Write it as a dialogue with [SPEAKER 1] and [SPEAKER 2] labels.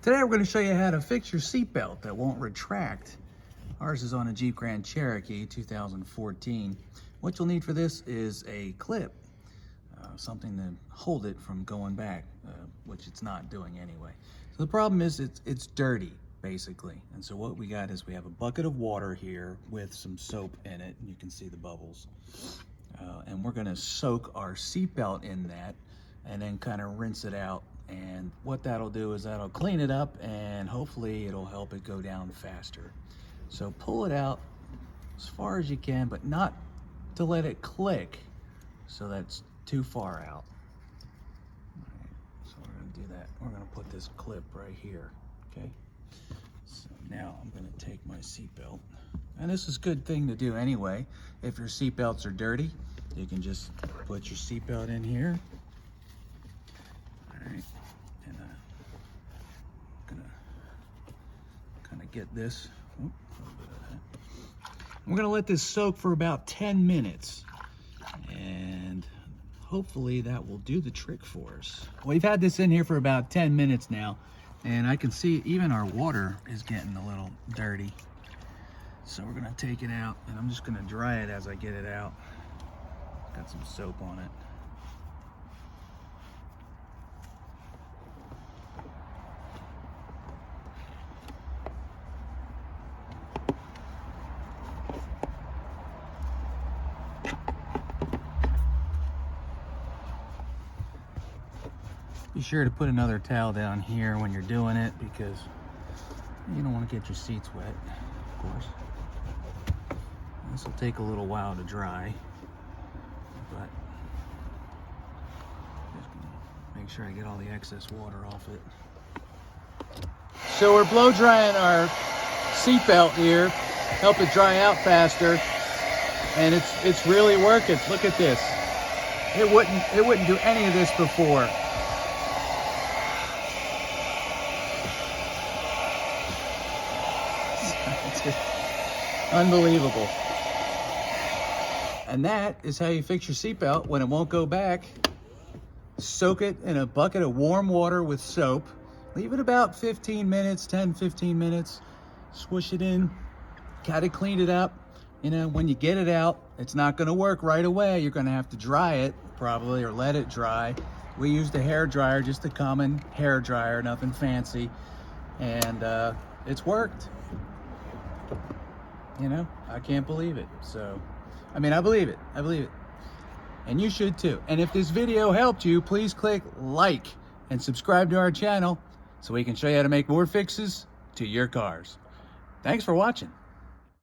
[SPEAKER 1] Today we're going to show you how to fix your seatbelt that won't retract. Ours is on a Jeep Grand Cherokee 2014. What you'll need for this is a clip, something to hold it from going back, which it's not doing anyway. So the problem is it's dirty, basically. And so what we got is we have a bucket of water here with some soap in it, and you can see the bubbles. And we're going to soak our seatbelt in that and then kind of rinse it out. And what that'll do is that'll clean it up, and hopefully it'll help it go down faster. So pull it out as far as you can, but not to let it click, so that's too far out. All right, so we're going to do that. We're going to put this clip right here, okay? So now I'm going to take my seatbelt, and this is a good thing to do anyway. If your seatbelts are dirty, you can just put your seatbelt in here. All right, and I'm gonna kind of get this. A little bit of that. We're gonna let this soak for about 10 minutes, and hopefully that will do the trick for us. We've had this in here for about 10 minutes now, and I can see even our water is getting a little dirty. So we're gonna take it out, and I'm just gonna dry it as I get it out. Got some soap on it. Be sure to put another towel down here when you're doing it, because you don't want to get your seats wet, of course. This will take a little while to dry, but just gonna make sure I get all the excess water off it. So we're blow drying our seatbelt here, help it dry out faster, and it's really working. Look at this. It wouldn't do any of this before. Unbelievable. And that is how you fix your seatbelt when it won't go back. Soak it in a bucket of warm water with soap. Leave it about 15 minutes, 10-15 minutes. Swoosh it in. Gotta clean it up. You know, when you get it out, it's not gonna work right away. You're gonna have to dry it probably, or let it dry. We used a hair dryer, just a common hair dryer, nothing fancy. And it's worked. You know, I can't believe it. So, I mean, I believe it. And you should too. And if this video helped you, please click like and subscribe to our channel so we can show you how to make more fixes to your cars. Thanks for watching.